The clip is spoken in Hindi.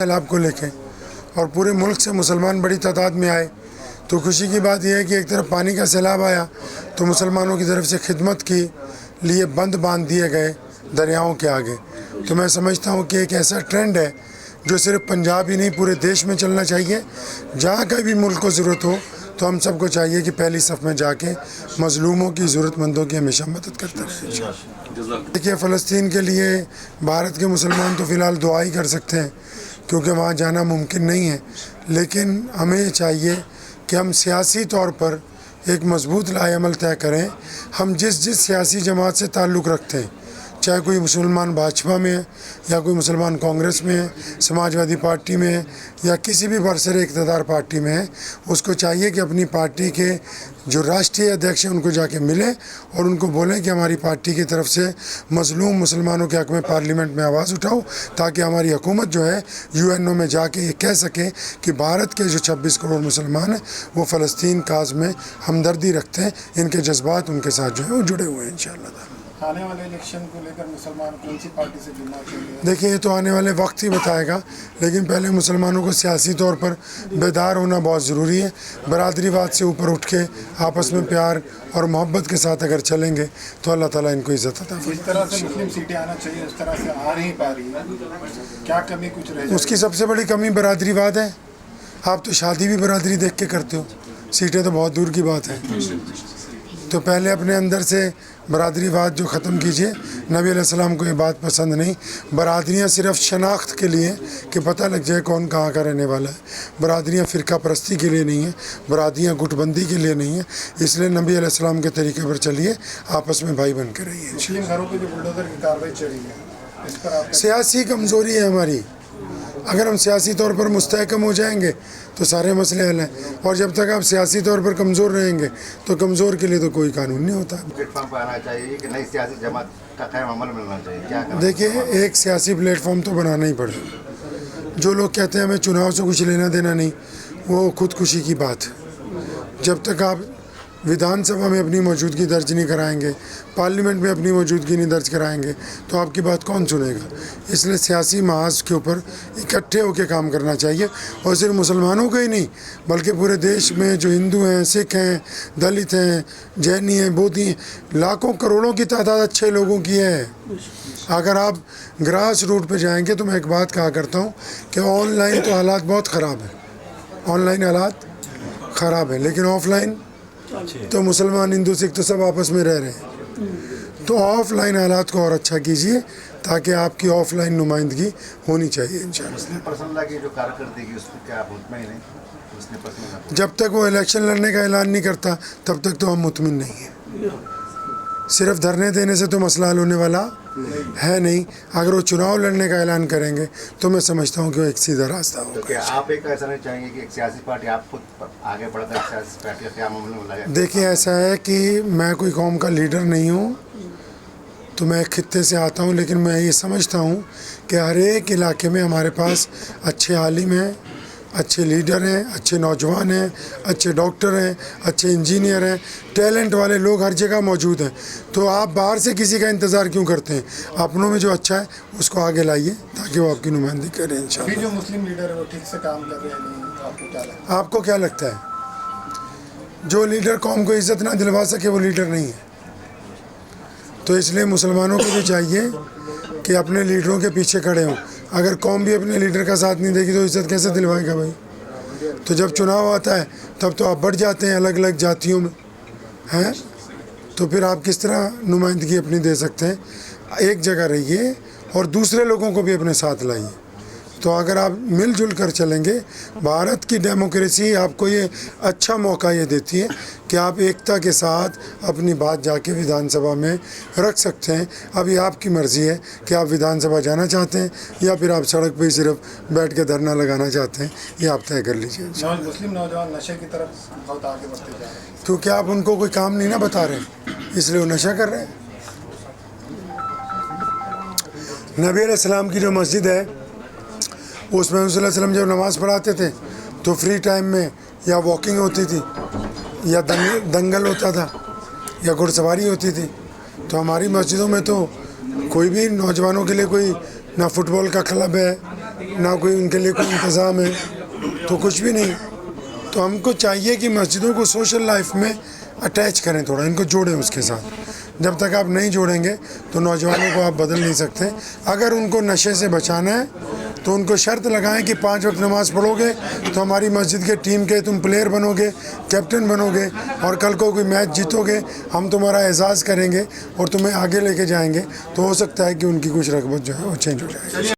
सैलाब को लेके और पूरे मुल्क से मुसलमान बड़ी तादाद में आए, तो खुशी की बात यह है कि एक तरफ पानी का सैलाब आया तो मुसलमानों की तरफ से खिदमत के लिए बंद बांध दिए गए दरियाओं के आगे। तो मैं समझता हूँ कि एक ऐसा ट्रेंड है जो सिर्फ पंजाब ही नहीं पूरे देश में चलना चाहिए। जहाँ कहीं भी मुल्क को ज़रूरत हो तो हम सबको चाहिए कि पहली सफ़ में जाके मज़लूमों की, ज़रूरतमंदों की हमेशा मदद करते रहें। देखिए, फ़लस्तीन के लिए भारत के मुसलमान तो फ़िलहाल दुआ ही कर सकते हैं क्योंकि वहाँ जाना मुमकिन नहीं है, लेकिन हमें ये चाहिए कि हम सियासी तौर पर एक मजबूत लाएअमल तय करें। हम जिस सियासी जमात से ताल्लुक़ रखते हैं, चाहे कोई मुसलमान भाजपा में है या कोई मुसलमान कांग्रेस में है, समाजवादी पार्टी में है या किसी भी बरसर इक़्तिदार पार्टी में है, उसको चाहिए कि अपनी पार्टी के जो राष्ट्रीय अध्यक्ष हैं उनको जाके मिलें और उनको बोलें कि हमारी पार्टी की तरफ से मज़लूम मुसलमानों के हक़ में पार्लियामेंट में आवाज़ उठाओ, ताकि हमारी हुकूमत जो है यूएनओ में जाके ये कह सके कि भारत के जो 26 करोड़ मुसलमान हैं वो फ़लस्तीन काज़ में हमदर्दी रखते हैं, इनके जज्बात उनके साथ जो है वो जुड़े हुए हैं इंशाअल्लाह। आने वाले इलेक्शन को लेकर मुसलमान कौन सी पार्टी से जुड़ना चाहिए? देखिए, ये तो आने वाले वक्त ही बताएगा, लेकिन पहले मुसलमानों को सियासी तौर पर बेदार होना बहुत ज़रूरी है। बरादरीवाद से ऊपर उठ के आपस में प्यार और मोहब्बत के साथ अगर चलेंगे तो अल्लाह ताला इनको इज़्ज़त अता फरमाए। जिस तरह से मुस्लिम सीटें आना चाहिए उस तरह से आ नहीं पा रही है, क्या कमी कुछ रह जाए? उसकी सबसे बड़ी कमी बरादरीवाद है। आप तो शादी भी बरादरी देख के करते हो, सीटें तो बहुत दूर की बात है। तो पहले अपने अंदर से बरादरीवाद जो ख़त्म कीजिए। नबी अलैहिस्सलाम को ये बात पसंद नहीं। बरादरियाँ सिर्फ शनाख्त के लिए कि पता लग जाए कौन कहाँ का रहने वाला है। बरादरियाँ फ़िरका परस्ती के लिए नहीं है, बरादरियाँ गुटबंदी के लिए नहीं है। इसलिए नबी अलैहिस्सलाम के तरीके पर चलिए, आपस में भाई बन के रहिए। मुस्लिम घरों पर जो बुलडोजर की कार्रवाई चली है, इस पर आप सियासी कमज़ोरी है हमारी। अगर हम सियासी तौर पर मुस्तहकम हो जाएंगे तो सारे मसले हल हैं, और जब तक आप सियासी तौर पर कमज़ोर रहेंगे तो कमज़ोर के लिए तो कोई कानून नहीं होता। प्लेटफॉर्म पर आना चाहिए कि नई सियासी जमात का कायम अमल मिलना चाहिए, क्या करना? देखिए, एक सियासी प्लेटफॉर्म तो बनाना ही पड़ेगा। जो लोग कहते हैं हमें चुनाव से कुछ लेना देना नहीं, वो खुदकुशी की बात है। जब तक आप विधानसभा में अपनी मौजूदगी दर्ज नहीं कराएंगे, पार्लियामेंट में अपनी मौजूदगी नहीं दर्ज कराएंगे, तो आपकी बात कौन सुनेगा? इसलिए सियासी महाज के ऊपर इकट्ठे होकर काम करना चाहिए, और सिर्फ मुसलमानों का ही नहीं बल्कि पूरे देश में जो हिंदू हैं, सिख हैं, दलित हैं, जैनी हैं, बोधी हैं, लाखों करोड़ों की तादाद अच्छे लोगों की है। अगर आप ग्रास रूट पर जाएंगे तो मैं एक बात कहा करता हूँ कि ऑनलाइन तो हालात बहुत ख़राब है, ऑनलाइन हालात ख़राब है, लेकिन ऑफलाइन तो मुसलमान, हिंदू, सिख तो सब आपस में रह रहे हैं। तो ऑफलाइन हालात को और अच्छा कीजिए ताकि आपकी ऑफलाइन नुमाइंदगी होनी चाहिए इंशाअल्लाह। मुस्लिम पर्सनल की जो कारकर्दगी उस पर क्या आप मुतमईन हैं? मुस्लिम पर्सनल जब तक वो इलेक्शन लड़ने का ऐलान नहीं करता तब तक तो हम मुतमिन नहीं हैं। सिर्फ धरने देने से तो मसला हल होने वाला है नहीं। अगर वो चुनाव लड़ने का ऐलान करेंगे तो मैं समझता हूँ कि वो एक सीधा रास्ता होगा। तो क्या आप एक ऐसा नहीं चाहेंगे कि एक सियासी पार्टी आप खुद आगे बढ़कर सियासी पार्टी का क्या अमल में लाए? देखिए, ऐसा है कि मैं कोई कौम का लीडर नहीं हूँ, तो मैं खित्ते से आता हूँ, लेकिन मैं ये समझता हूँ कि हर एक इलाके में हमारे पास अच्छे आलिम हैं, अच्छे लीडर हैं, अच्छे नौजवान हैं, अच्छे डॉक्टर हैं, अच्छे इंजीनियर हैं, टैलेंट वाले लोग हर जगह मौजूद हैं। तो आप बाहर से किसी का इंतज़ार क्यों करते हैं? अपनों में जो अच्छा है उसको आगे लाइए ताकि वो आपकी नुमाइंदगी करें इंशाअल्लाह। जो मुस्लिम लीडर है वो ठीक से काम कर रहे हैं नहीं, तो आपको क्या लगता है? आपको क्या लगता है? जो लीडर कौम को इज़्ज़त ना दिलवा सके वो लीडर नहीं है। तो इसलिए मुसलमानों को भी चाहिए कि अपने लीडरों के पीछे खड़े हों। अगर कौम भी अपने लीडर का साथ नहीं देगी तो इज़्ज़त कैसे दिलवाएगा भाई? तो जब चुनाव आता है तब तो आप बढ़ जाते हैं अलग अलग जातियों में, हैं? तो फिर आप किस तरह नुमाइंदगी अपनी दे सकते हैं? एक जगह रहिए और दूसरे लोगों को भी अपने साथ लाइए। तो अगर आप मिलजुल कर चलेंगे, भारत की डेमोक्रेसी आपको ये अच्छा मौका ये देती है कि आप एकता के साथ अपनी बात जाके विधानसभा में रख सकते हैं। अब ये आपकी मर्ज़ी है कि आप विधानसभा जाना चाहते हैं या फिर आप सड़क पे सिर्फ बैठ के धरना लगाना चाहते हैं, ये आप तय कर लीजिए। मुस्लिम नौजवान नशे की तरफ बहुत आगे बढ़ते जा रहे हैं, तो क्या आप उनको कोई काम नहीं ना बता रहे, इसलिए वो नशा कर रहे हैं? नबी अलैहिस्सलाम की जो मस्जिद है उसमें वसल्लम जब नमाज़ पढ़ाते थे तो फ्री टाइम में या वॉकिंग होती थी या दंगल होता था या घुड़सवारी होती थी। तो हमारी मस्जिदों में तो कोई भी नौजवानों के लिए कोई ना फुटबॉल का क्लब है, ना कोई उनके लिए कोई इंतज़ाम है, तो कुछ भी नहीं। तो हमको चाहिए कि मस्जिदों को सोशल लाइफ में अटैच करें, थोड़ा इनको जोड़ें उसके साथ। जब तक आप नहीं जोड़ेंगे तो नौजवानों को आप बदल नहीं सकते। अगर उनको नशे से बचाना है तो उनको शर्त लगाएं कि 5 वक्त नमाज़ पढ़ोगे तो हमारी मस्जिद के टीम के तुम प्लेयर बनोगे, कैप्टन बनोगे, और कल को कोई मैच जीतोगे हम तुम्हारा एजाज़ करेंगे और तुम्हें आगे लेके जाएंगे। तो हो सकता है कि उनकी कुछ रगबत जो है वो चेंज हो जाए।